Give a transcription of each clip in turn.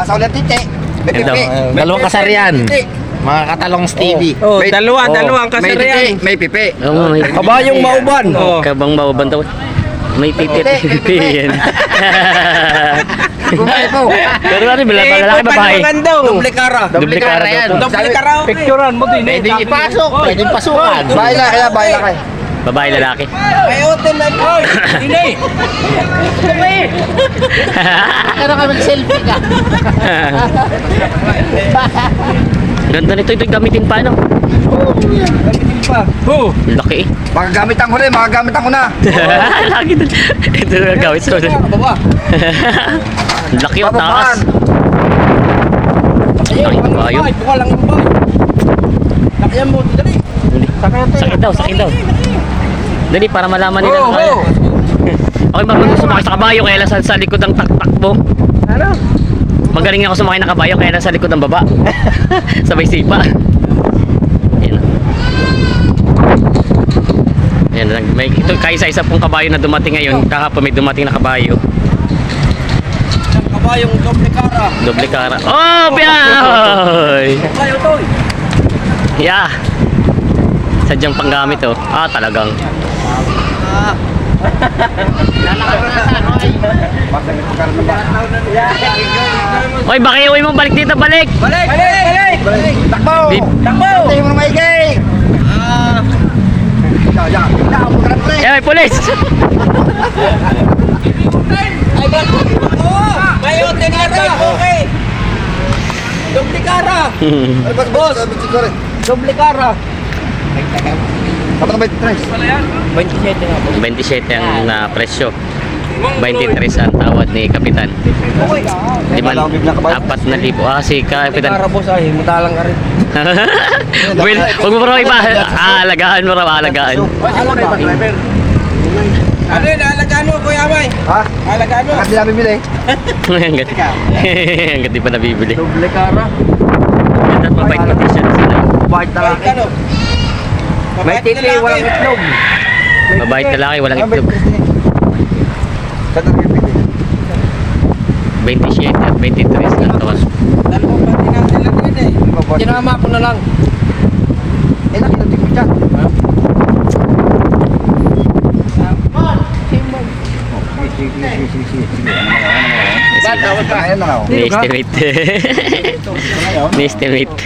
Asa ulit titi. Ito, dalawang kasarian. Mga katalong Stevie. Oh, dalawang May kasarian. titi, may pipi. Oo, may Kabayong mauban. Oh. kabang mauban daw. May titit. Yan. Bumay po. Pero ano, lalaki babae. Doble kara. Doble kara yan. Doble kara. Picturean mo din. Pwedeng ipasok, pwedeng pasukan. Bahay na kaya, bahay na kayo. Babae, lalaki. Ay, hotel na po. Hindi. Pero kami selfie ka. Ganda nito, ito gamitin pa, no? Gamitin pa. Oh. Laki eh. Makagamitan ko rin, makagamitan ko na. Laki na. Ito na gawin sa Baba. laki o taas. Laki ng bayo. Buka lang yung bayo. Lakyan mo, dali. Sakit daw. Dali, para malaman nila. Okay, marunong sumakay sa kabayo, kaya lang sa likod ng taktak mo. Ano? Magaling ako sumakay ng kabayo, kaya lang sa likod ng baba. Sabay sipa. Yan. Yan, may ito kaisa-isa pong kabayo na dumating ngayon. Kahapon may dumating na kabayo. Kabayong doble kara. Doble kara. Oh, biyahoy! Kabayo to. Yeah. Sadyang panggamit oh. Ah, talagang. Oy, bakiyoy mo, balik dito, balik! Balik! Takbo! Bip. Takbo! Tayo mo na maigay! Yan. Huwag ka na pre. Eh, may pulis! Ay, bago! May hotel kara! Okay! Doble kara! Ay, boss! Doble kara! Kapag na ba ito, Tres? 27 nga po. 27 ang presyo. 23 ang tawad ni Kapitan. Apat na libo. Ah, si Kapitan. Kara boss ay, mutalang ka rin. Well, huwag mo pa raw iba. Alagaan mo raw, alagaan. Ano yun? Alagaan mo, Kuya Amay? Ha? Alagaan mo? Hindi namin bili. Hanggat di pa nabibili. Doble kara. Ganda at mabait condition sila. Bakit na Bait ka no? May titi, walang itlog. Mabait na laki, walang itlog. Saan na bibili? 27 at 23 ang tawad. Dalawang pati natin lang din eh. Sinama ko na lang. Eh, nakinating mo dyan. Ayan na ako. Ni-estimate. Ni-estimate.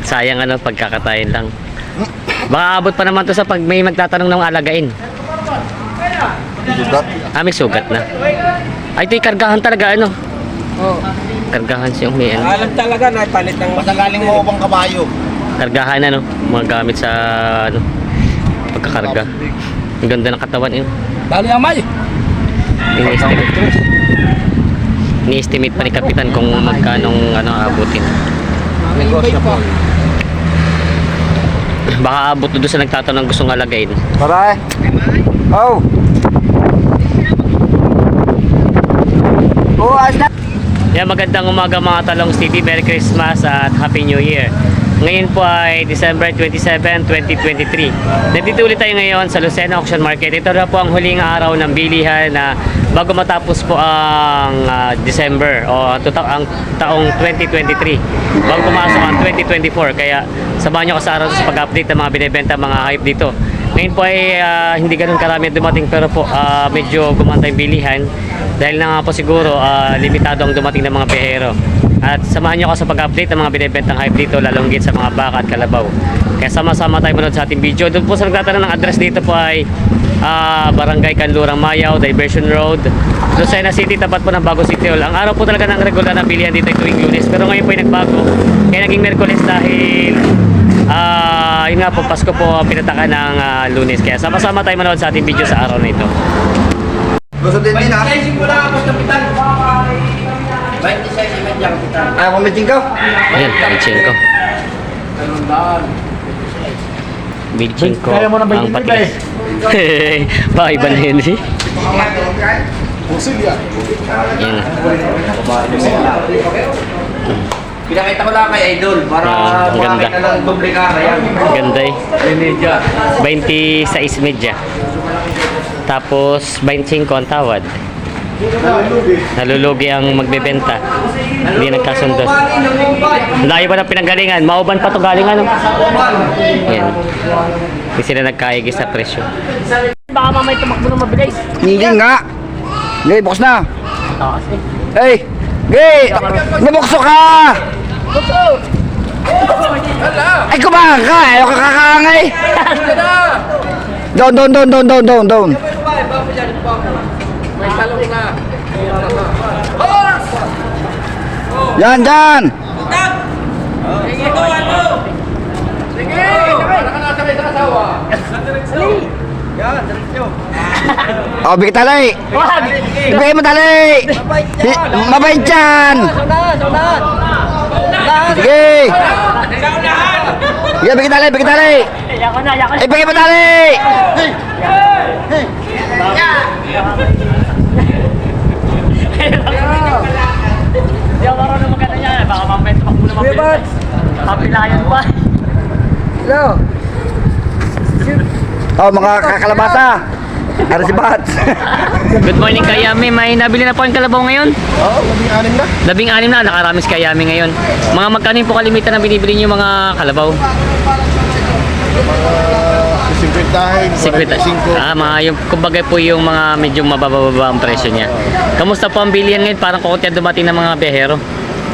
Sayang ano, pagkakatayin lang. Baka abot pa naman to sa pag may magtatanong ng alagain. Ah, may sugat na. Ay, ito yung kargahan talaga, ano? Oh. Kargahan siyang may ano. Alam talaga na palit ng Matagaling mo bang kabayo? Kargahan ano, mga gamit sa ano, pagkakarga. Ang ganda ng katawan yun. Dali Amay. Ini-estimate. Ni-estimate pa ni Kapitan kung magkanong ano abutin. Negosyo po. Baka abot doon sa nagtatanong gustong alagain. Maray. Oh. Oh, asda. Yan, magandang umaga mga Talong City. Merry Christmas at Happy New Year. Ngayon po ay December 27, 2023. Nandito ulit tayo ngayon sa Lucena Auction Market. Ito na po ang huling araw ng bilihan na bago matapos po ang December o ang taong 2023. Bago pumasok ang 2024. Kaya samahan nyo ko sa araw sa pag-update ng mga binibenta mga hype dito. Ngayon po ay hindi ganun karami dumating pero po medyo gumanda yung bilihan. Dahil na nga po siguro limitado ang dumating ng mga biyahero. At samahan nyo ako sa pag-update ng mga binibentang hype dito, lalong sa mga baka at kalabaw. Kaya sama-sama tayo manood sa ating video. Doon po sa nagtatanong ng address dito po ay Barangay Kanlurang Mayaw, Diversion Road, Lucena City, tapat po ng Bago City Hall. Ang araw po talaga ng regular na bilihan dito ay tuwing Lunes. Pero ngayon po ay nagbago. Kaya naging Merkules dahil yun nga po, Pasko po pinatakan ng Lunes. Kaya sama-sama tayo manood sa ating video sa araw na ito. Gusto din din ha? Ayaw ko meeting ko? Ayan, Bilchin ko. Bilchin ko. Kaya mo na Ang patigas. Baka iba na yun eh. Yan. Pinakita ko lang kay Idol para Ang ganda. makakita ng doble kara yan. Ganda eh. Media. 26 media. Tapos 25 ang tawad. Nalulugi ang magbebenta. Hindi nagkasundo. Layo pa ng pinanggalingan. Mauban pa to galingan. Yan. Hindi sila nagkaigis sa presyo. Baka mamay tumakbo ng mabilis. Hindi nga. Gay, bukas na. Hey! Gay! Nabukso ka! Ay, kumain ka! Ayaw ka kakangay! Down. May talong na. Yan! Sige! Para ka nasabay sa kasawa. O, bigay talay! Bigay mo talay! Mabait yan! Sige! Sige, bigay talay! Ay, bigay mo talay! Hindi ako marunong magkano yan. Baka mamay tumakbo ng mabilis. Papilayan pa. Hello? Oh, mga kakalabasa! Ano si Bats? Good morning Kayami. May nabili na po ang kalabaw ngayon? Oo, 16 na. 16 na, nakarami si Kayami ngayon. Mga magkano po kalimitan na binibili niyo mga kalabaw? 50. 50. Mga yung, kumbaga po yung mga medyo mabababa ang presyo niya. Kamusta po ang bilihan ngayon? Parang kukunti dumating ng mga biyahero.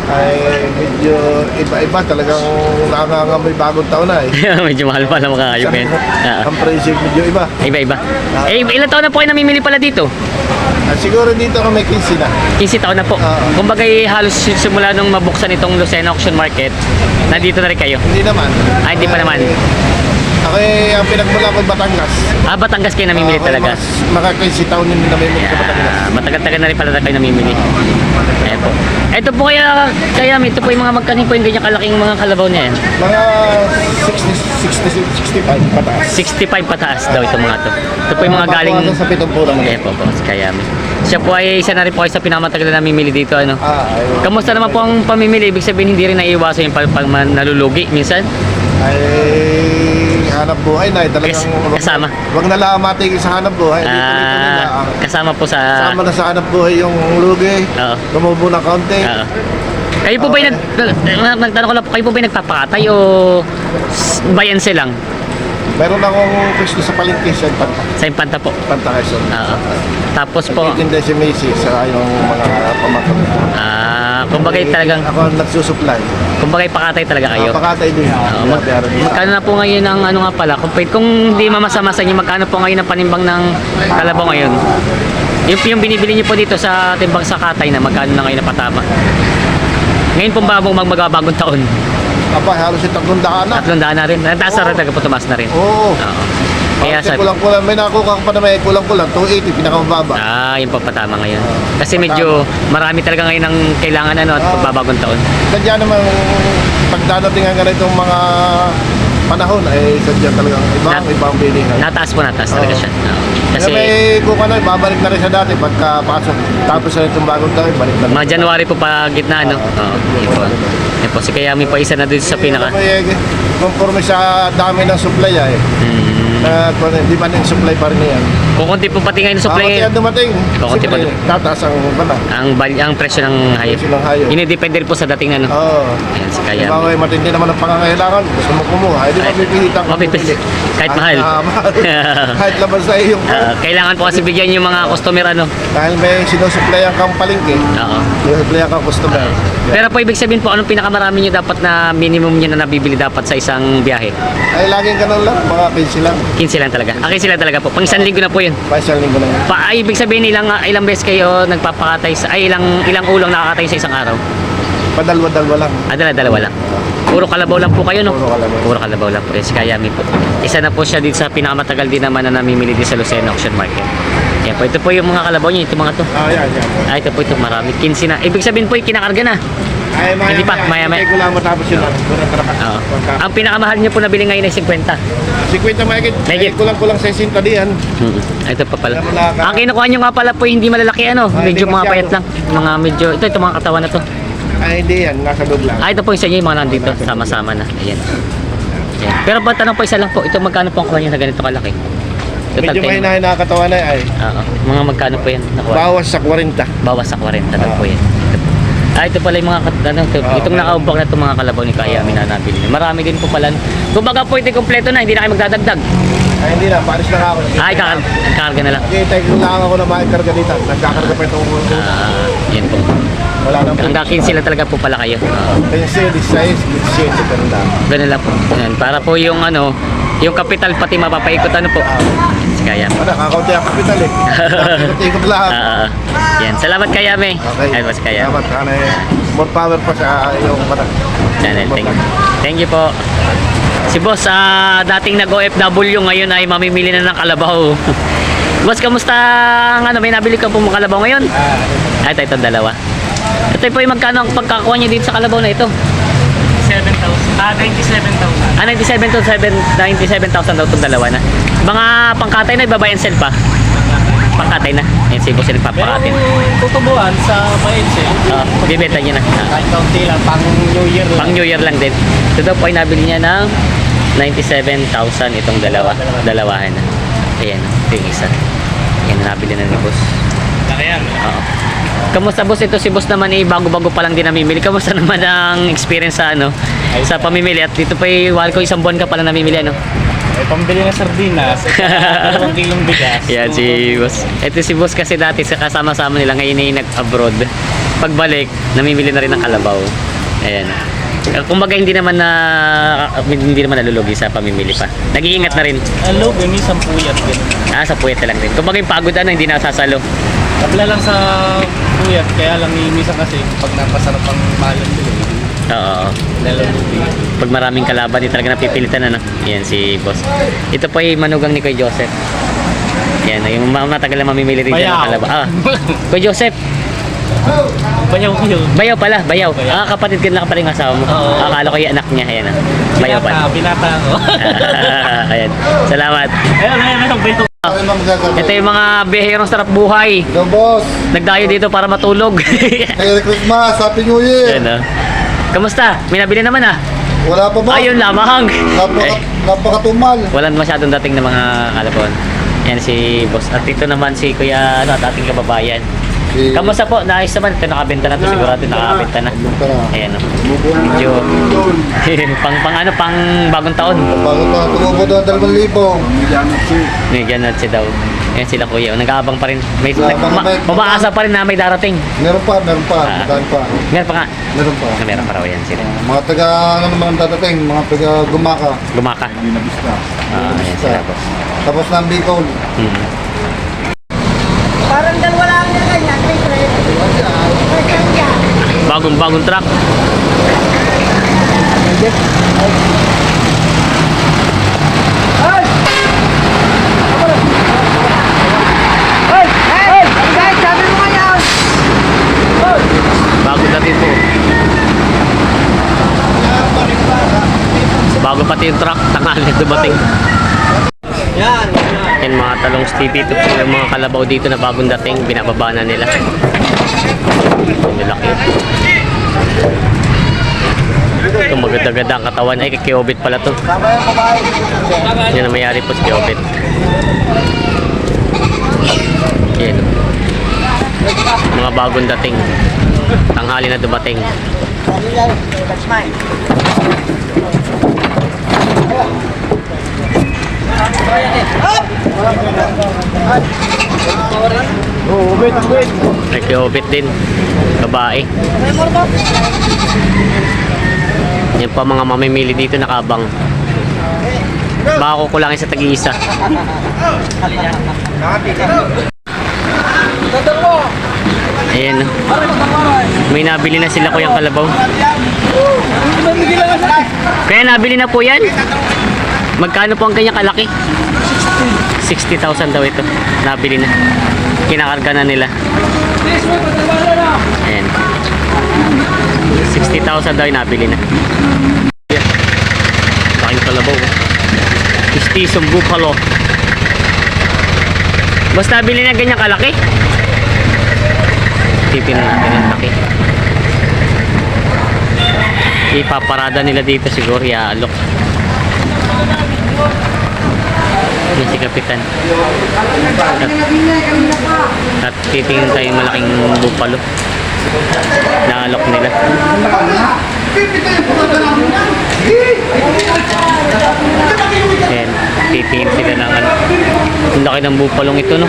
Ay, medyo iba-iba. Talagang nangangamoy bagong taon na eh. Medyo mahal pa lang mga kayo ngayon. Ang presyo medyo iba. Iba-iba. Ilan taon na po kayo namimili pala dito? Siguro dito kami 15 na. 15 taon na po. Kumbaga halos simula nung mabuksan itong Lucena Auction Market, nandito na rin kayo. Hindi naman. Hindi pa naman. Ako ang pinagmula ko Batangas. Batangas kayo namimili talaga. Mga 15 taon yun namimili sa Batangas. Matagal-tagal na rin pala kayo namimili. Ayan po. Ito po kaya ito po yung mga magkanin po yung ganyan kalaking mga kalabaw niya yan. Mga 65 pataas. 65 pataas daw itong mga to. Ito po yung mga galing... sa 70 lang. Ayan po, si Kayami. Siya po ay isa na rin po sa pinakamatagal na namimili dito. Ano? Ayun. Kamusta naman po ang pamimili? Ibig sabihin hindi rin naiiwasan yung pag nalulugi minsan? Ay, hanap buhay na. Talagang Kasama. Wag na lang matigil sa hanap buhay. Tuloy-tuloy na. Kasama po sa... Kasama na sa hanap buhay yung lugi. Oo. Lumubo ng kaunti. Kayo po ba yung nagtanong ko lang po, kayo po ba yung nagpapakatay o bayanse lang? Meron akong pwesto sa palengke sa Panta. Sa Impanta po? Panta Quezon. Tapos po, Nagtitinda si Macy sa yung mga pamangkin. kumbaga talagang, Ako ang nagsusupply. kumbaga pakatay talaga kayo. Pakatay din. Magkano na po ngayon ang ano nga pala, kung di mamasa-masa niyo, magkano po ngayon ang panimbang ng kalabaw ngayon? Yung binibili niyo po dito sa timbang sa katay na magkano na ngayon na patama? Ngayon pong magbagong taon. Aba, halos yung 300 na. 300 na rin. Nataas na rin, taga po tumaas na rin. Oo. Kaya Kasi sabi, kulang-kulang, may nakuha pa na may kulang-kulang, 280, pinakamababa. yun po patama ngayon. Kasi medyo marami talaga ngayon ang kailangan ano at pagbabagong taon. Sadya naman, pagdadating ang ganitong mga panahon, ay sadya talagang ibang bilihan. Nataas talaga siya. Kasi may kuka na, babalik na rin sa dati pagkapasok. Tapos sa itong bagong taon, balik na rin. Mga January po pa gitna, no? Yun po. Yan po, si Kayami po isa na dito sa pinaka. May conforme sa dami ng supply ay. Hindi man yung supply pa rin yan. Kukunti po pati ngayon supply Kaya ngayon. dumating, Kukunti pa siyempre, tataas ang bala. Ang presyo ng hayop. Presyo ng hayop. Inidepende rin po sa dating ano. Oo. Ayan, si Kayami. Diba, may matindi naman ang pangangailangan. Gusto mo kumuha, hindi mapipilitan kung Mapipili. Kahit mahal. mahal. Kahit laban sa iyong Kailangan po kasi bigyan yung mga customer ano. dahil may sinusuplayan kang palengke, Oo. sinusuplayan kang customer. Pero po ibig sabihin po, anong pinakamarami nyo dapat na minimum nyo na nabibili dapat sa isang biyahe? Ay, laging ganun lang, mga 15 lang. 15 lang talaga. 15 lang talaga po. Pang isang linggo na po yun. Paisang linggo lang. Ibig sabihin ilang beses kayo nagpapakatay ilang ulang nakakatay sa isang araw? Padalwa-dalwa lang. Dala-dalawa lang. Puro kalabaw lang po kayo, no? Puro kalabaw. Puro kalabaw lang po. Yes, Kayami po. Isa na po siya dito sa pinakamatagal din naman na namimili din sa Lucena Auction Market. Yan po. Ito po yung mga kalabaw niyo. Ito mga to. Yan. Ito po ito. Marami. 15 na. Ibig sabihin po, kinakarga na. Ay, Hindi pa, maya-maya. Hindi ko lang matapos yun. Oo. Ang pinakamahal niyo po nabili ngayon ay 50. 50 mahigit. Mahigit. Ay, kulang-kulang sa 60 diyan. Ito pa pala. Wala ka. Ang kinukuha nyo nga pala po hindi malalaki ano. Medyo hindi mga payat masyado. lang. Mga medyo, ito mga katawan na to. Ay, hindi yan. Nasa loob lang. Ito po isa niyo yung mga nandito. Sama-sama na. Ayan. Ayan. Pero pa tanong po isa lang po. Ito magkano po ang kuha niyo na ganito kalaki? Total Medyo kayo. mahina-hina katawan na ay. Oo. Mga magkano po yan? Nakuha? Bawas sa 40. Bawas sa 40 lang po yan. Ito pala yung mga itong nakaubak na itong mga kalabaw ni Kaya Amin na nabili. Marami din po pala. Kumbaga po ito kompleto na, hindi na kayo magdadagdag. Ay hindi na, paris na ako. Ay, kakarga na lang. Okay, tayo lang ako na makikarga dito. Nagkakarga pa itong Yan po. wala nang Hanggang 15 lang talaga po pala kayo. Pensye, 16, 17, ganun lang. Ganun lang po. Yan. Para po yung yung kapital pati mapapaikot po. Si Kaya. Wala, kakaunti ang kapital eh. Ikot-ikot lang. Yan. Salamat Kaya Amin. Okay. Ay, mas Kaya. Salamat. Sana more power pa sa iyong mata. Channel. Thank you po. Si boss, dating nag-OFW, ngayon ay mamimili na ng kalabaw. Boss, kamusta may nabili ka po mga kalabaw ngayon? Ay, ito dalawa. Ito po yung magkano ang pagkakuha niyo dito sa kalabaw na ito? 97,000. 97,000 daw itong dalawa na. Mga pangkatay na, ibabayan sell pa. Pangkatay na. Yan si boss yung nagpapakatin. Tutubuan sa Maense. Bibenta niya na. Kahit kaunti lang, pang New Year lang. Pang New Year lang din. Ito daw po ay nabili niya ng 97,000 itong dalawahan na. Ayan, ito yung isa. Ayan, nabili na ni boss. Laki yan. Oo. Kamusta boss? Ito si boss naman bago-bago pa lang din namimili. Kamusta naman ang experience sa sa pamimili? At dito pa wala ko isang buwan ka pala namimili May pambili na sardinas. 2 kilong bigas. Yan si boss. Ito si boss kasi dati sa kasama-sama nila ngayon ay nag-abroad. Pagbalik, namimili na rin ng kalabaw. Ayan. Kumbaga hindi naman nalulugi sa pamimili pa. Nag-iingat na rin. Hello, may isang puyat din. Sa puyat na lang din. Kumbaga yung pagod hindi na sasalo. Tabla lang sa puyat, kaya lang minsan kasi pag napasarap ang malam nila. Oo. Nalulugi. Pag maraming kalaban, di talaga napipilitan Yan si boss. Ito po ay manugang ni Kuya Joseph. Yan, yung matagal na mamimili rin dyan ng kalaban. Kuya Joseph. Bayaw kayo. Bayaw pala, bayaw. Kapatid ka lang pala yung asawa mo. Oo. Akala ko yung anak niya. Ayan Bayaw pala. Binata ako. Ayan. Salamat. Ayun, bayaw. Ito yung mga bihirong sarap buhay. Hello boss. Nagdayo dito para matulog. Merry Christmas, Happy New Year. Ayan Kamusta? May nabili naman Wala pa ba? Ayun lamang. Napakatumal. Walang masyadong dating na mga kalabon. Yan si boss. At ito naman si Kuya dating kababayan. Kamusta po? Naayos naman. Ito nakabenta na to. Sigurado nakabenta na. Ayan Medyo pang bagong taon. Bago pa, tumubo doon 2,000. May ganat si daw. Ayan sila Kuya. Nag-aabang pa rin. Umaasa pa rin na may darating. Meron pa. Meron pa nga. Meron pa nga. Meron pa raw yan sila. Mga taga, naman dadating, mga taga Gumaka. Gumaka. Ayan sila boss. Tapos ng Bicol. Parang dalawa lang na ganyan, may friend. Bagong truck. Hey! Guys, sabi mo ngayon! Bago dating po. Bago pati yung truck, tanghali dumating. Yan. Yan mga talong TV, ito po yung mga kalabaw dito na bagong dating, binababa na nila. Ang laki. Ito maganda-ganda ang katawan. Ay, kay Kiobit pala to. Yan ang mayari po si Kiobit. Yan. Mga bagong dating. Tanghali na dumating. That's mine. Wait. May Kiobit din. Babae. Yan pa mga mamimili dito nakabang. Baka kukulangin sa tag-iisa. Ayan. May nabili na sila Kuyang Kalabaw. Kaya nabili na po yan. Magkano po ang kanyang kalaki? 60,000 daw ito. Nabili na. Kinakarga na nila. Ayan. 60,000 daw yung nabili na. Laking kalabaw. Istisong buffalo. Basta nabili na ganyang kalaki. Titignan natin yung laki. Ipaparada nila dito siguro. Yaalok. Yan si Kapitan. At titingin tayo yung malaking bupalo. Naalok nila. Ayan, titingin sila ng ano. Ang laki ng bupalong ito, no?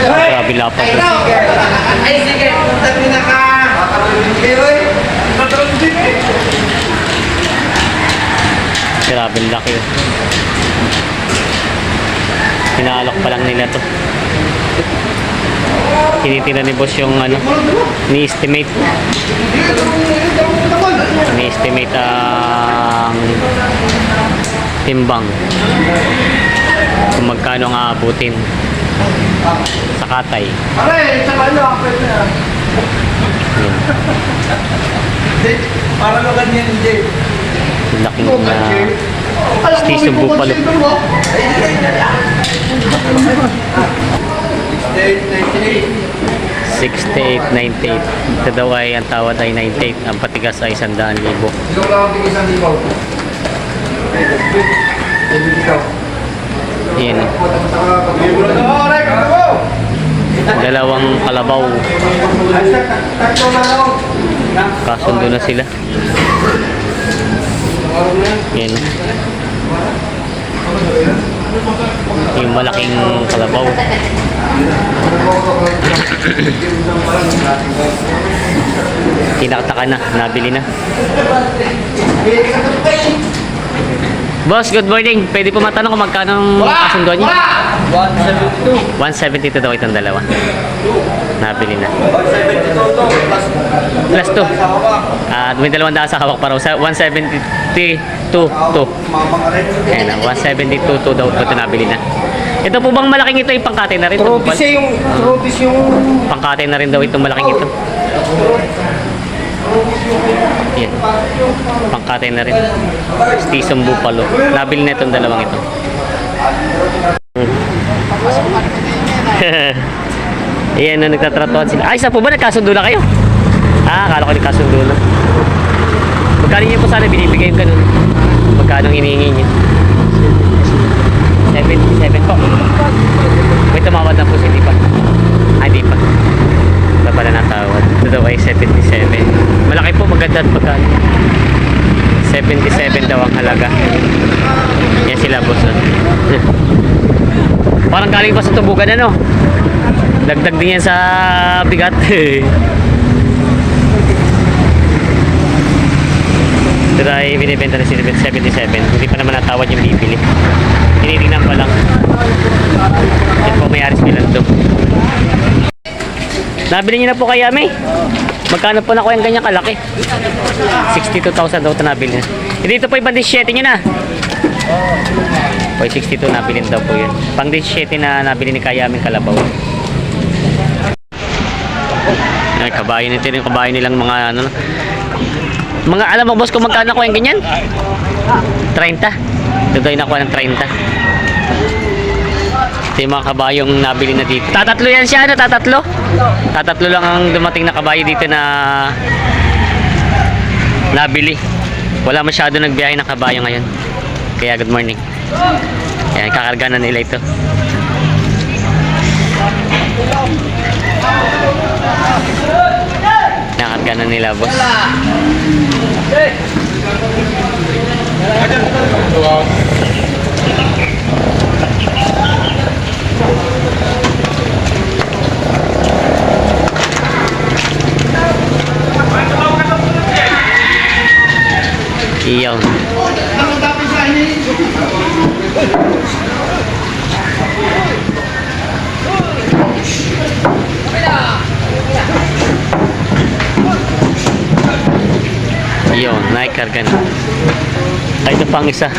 Grabe lapat. Ay, sige. Punta na ka. Grabe ang laki. Pinaalok pa lang nila to. Tinitingnan ni boss yung ano, ni-estimate. Ni-estimate ang timbang. Kung magkano ang aabutin sa katay. Pare, sa kanya, pwede na. Yan. Para mo ganyan, hindi. Laking station bupalo. 68.98. Ito daw ay ang tawad ay 98. Ang patigas ay 100,000. Ikaw lang ang tigisan di ba? Yan. Dalawang kalabaw. Kasundo na sila. Yan. Yung malaking kalabaw. Tinaktakan na, nabili na. Boss, good morning. Pwede po matanong kung magkano ang kasunduan niyo? 172 daw itong dalawa. Nabili na. Plus 2. At may 200 sa hawak pa raw. 172 to. Ayan na, 172 daw ito nabili na. Ito po bang malaking ito yung pangkate na rin? Tropis yung... Pangkate na rin daw itong malaking ito. Yan. Pangkate na rin. Station Bupalo. Nabili na itong dalawang ito. Ayan na, nagtatratuhan sila. Ay, saan po ba? Nagkasundo na kayo? Akala ko nagkasundo na. Magkano niyo po sana binibigay yung ganun? Magkano hinihingi niyo? 77 po. May tumawad na po siya, di pa? Di pa. Wala pala natawad. Ito daw ay 77. Malaki po, maganda at magkano. 77 daw ang halaga. Yan sila, boss. Parang galing pa sa tubugan, ano? Dagdag din yan sa bigat. Ito ay binibenta na 77. Hindi pa naman natawad yung bibili. Tinitingnan pa lang. Yan po may-aris Milando. Nabili niyo na po kay Yami? Magkano po na ko yung ganyan kalaki? 62,000 daw ito nabili na. Dito po yung pang 17 nyo na. O 62 nabili daw po yun. Pang 17 na nabili ni Kaya Yami Kalabaw. Ay, kabayo nito yung kabayo nilang mga ano. Mga alam mo boss kung magkano ko yung ganyan? 30. Ito yung nakuha ng 30. Ito yung mga kabayong nabili na dito. Tatatlo yan siya, ano? Tatatlo? Tatatlo lang ang dumating na kabayo dito na nabili. Wala masyado nagbiyahe ng kabayo ngayon. Kaya good morning. Ayan, kakarga na nila ito. Nakakarga na nila, boss. Iyaw. Iyaw, naikarga na. Ay, ito pang isa.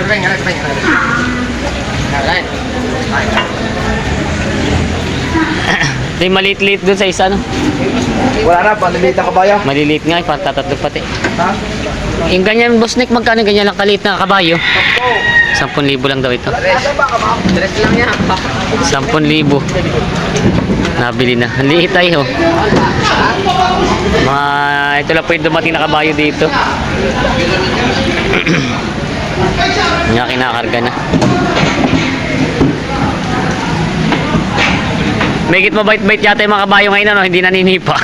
Ito yung maliit-liit dun sa isa, no? Wala na, panaliit na kabayo. Maliliit nga, parang tatatlo pati. Ha? Yung ganyan, boss Nick, magkano ganyan lang kaliit na kabayo? 10,000 lang daw ito. Ano ba ka ba? Tres lang yan. 10,000. Nabili na. Ang liit tayo. Ito lang po yung dumating na kabayo dito. Nga kinakarga na. Megit mabait-bait yata yung mga kabayo ngayon, ano, hindi naninipa.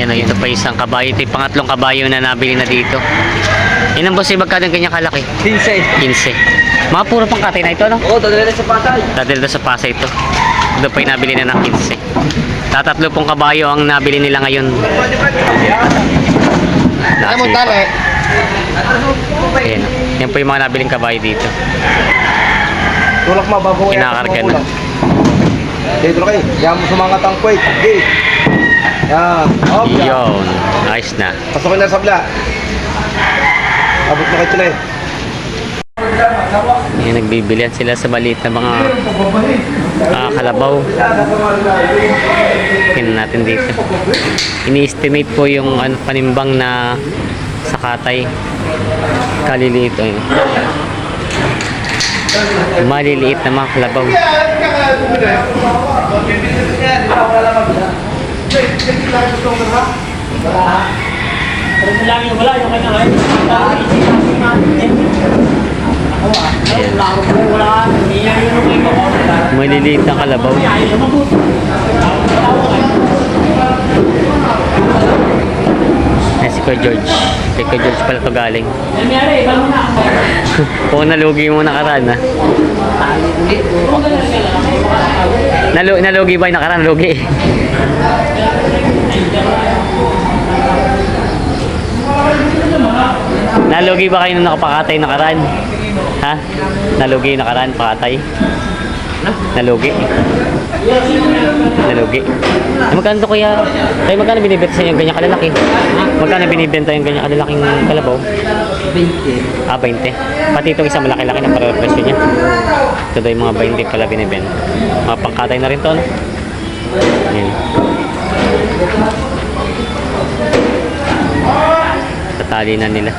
Yan o, ito pa isang kabayo. Ito yung pangatlong kabayo na nabili na dito. Yan ang boss, magkano ganyan kalaki? 15. Mga puro pang katay na ito, no? Oo, dadala na sa patay. Dadalda sa Pasay ito. Ito pa yung nabili na ng 15. Tatatlo pong kabayo ang nabili nila ngayon. Ay mo tali. Ayan. Yan po yung mga nabiling kabayo dito. Tulak mo, babaw yan. Kinakarga na. Dito kayo. Yan mo sumangat ang kwait. Okay. Yan. Hop, yan. Yun. Ayos na. Pasukin na sa sabla. Abot mo kayo sila eh. Ayan, nagbibilihan sila sa maliit na mga kalabaw. Tingnan natin dito. Ini-estimate po yung panimbang na sa katay. Kaliliit. Ayun. Maliliit na mga kalabaw. Maliliit na kalabaw. Ayan si Kuya George. Kay Kuya George pala ito galing. Kung nalugi mo nakaraan ha. Nalugi ba yung nakaraan? Nalugi. Nalugi ba kayo nung nakapakatay nakaraan? Ha? Nalugi yung nakaraan, pakatay? Nalugi? Nalugi? Eh, magkano to kuya? Tayo magkano binibenta sa inyo ganyan kalalaki? Magkano binibenta yung ganyan kalalaking kalabaw? 20. Ah, 20. Pati itong isang malaki-laki na para presyo niya. Ito daw yung mga 20 pala binibenta. Mga pangkatay na rin to, no? Yan. Tatali na nila.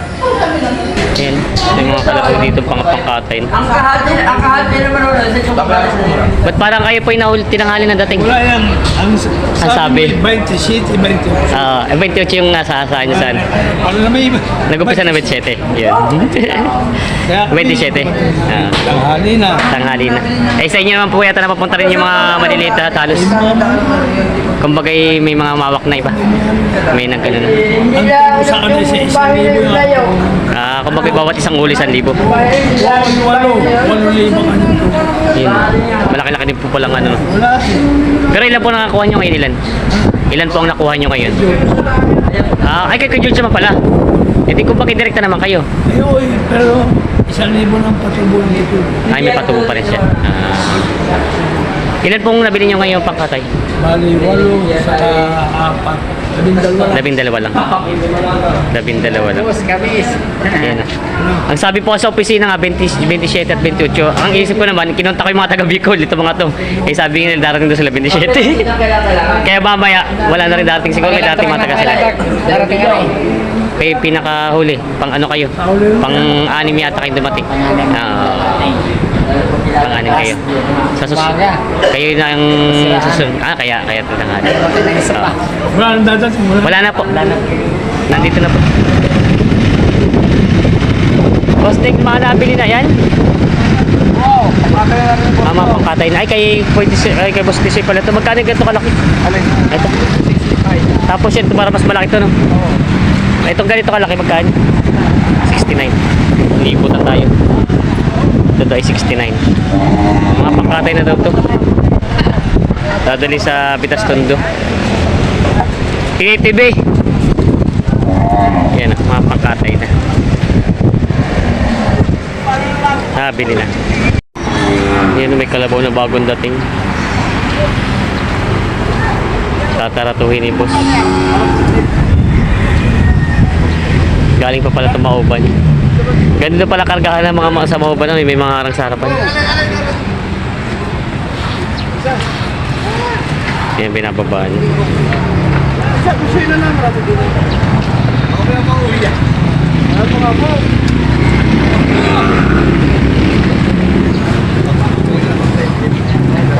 Ayan. Ito yung mga kalabaw dito pangkatay. Ang kahati naman ulit sa chocolate. Ba't parang kayo po yung tinanghali na dating? Wala yan. Ang sabi. 27, 28. 28 yung nasa asahan nyo saan. Ano naman iba? Nag-upisa na 27. Yun. Kaya 27. tanghali na. Tanghali na. Eh sa inyo naman po yata napapunta rin yung mga maliliit at halos. Kumbaga may mga mawak na iba. May nagkano na. Ang sa kanila sa 1,000 na. Kumbaga bawat isang uli 1,000. 8,000 ano. Yun. Malaki-laki din po palang ano. Wala. Pero ilan po nakakuha nyo ngayon? Ilan po ang nakuha nyo ngayon? Ay kay George naman pala. E di kumbaga direkta naman kayo. Ay, pero 1,000 ng patubo dito. Ay may patubo pa rin siya. Ilan pong nabili nyo ngayon pangkatay? Bali, 8 sa 4. 12 lang. 12 lang. Yan. Ang sabi po sa opisina nga 27 at 28. Ang isip ko naman, kinunta ko yung mga taga Bicol, ito mga to. Eh sabi nila darating doon sila 27. Kaya mamaya wala na rin darating siguro, may darating mga taga sila. Darating ka rin. Kayo pinakahuli, pang ano kayo? Pang-anim yata kayo dumating. Pang-anim kayo. Sa susunod. Kayo na ang susunod. Kaya ito na nga. Wala nang dadating. Wala na po. Nandito na po. Boss Nick, mga nabili na yan? Oo, pangkatay na rin po. Mga pangkatay na. Ay, kay Boss Tisoy pala ito. Magkano ganito kalaki? Alin? Ito. 65. Tapos ito para mas malaki ito, no? Oo. Itong ganito kalaki, magkano? 69. Libutan tayo. Ito ay 69. Mga pangkatay na daw ito. Dadali sa Bitas Tondo. TTV. Yan, mga pangkatay na. Nabili na. Yan, may kalabaw na bagong dating. Tataratuhin ni boss. Galing pa pala tumauban. Ganito pala kargahan ng mga sa mauban na may mga arang sa harapan. Yan, binababaan.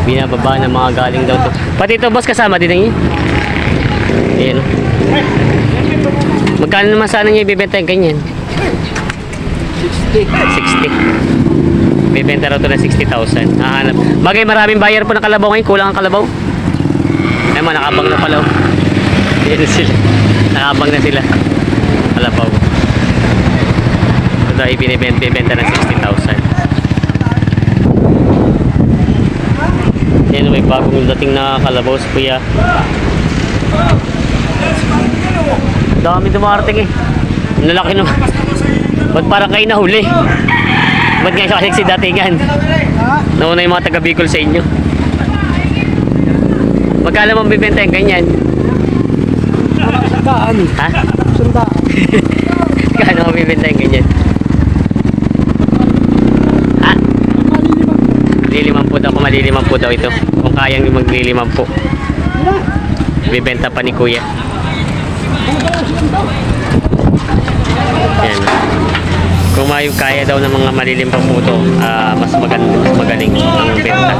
Binababa ng mga galing daw to. Pati ito boss kasama din niya. Ayan. Magkano naman sana niya ibibenta yung ganyan? 60. 60. Bibenta raw to ng 60,000. Hahanap. Bagay, maraming buyer po ng kalabaw ngayon. Kulang ang kalabaw. Ay mga nakabang na pala. Yan sila. Nakabang na sila. Kalabaw. Ito ay bibenta ng 60,000. Yan, may bagong dating na kalabaw sa kuya. Dami dumarating eh. Ang lalaki naman. Ba't parang kayo nahuli? Ba't nga siya kasi datingan? Nauna yung mga taga Bicol sa inyo. Magkala mong bibenta yung ganyan? Sandaan. Ha? Sandaan. Kano mo bibenta yung ganyan? Ha? Lilimang po daw. Kung malilimang po daw ito. Kung kayang maglilimang po. Bibenta pa ni kuya. Yan. Kung kaya daw ng mga malilimpang po ito, mas magaling ang benta.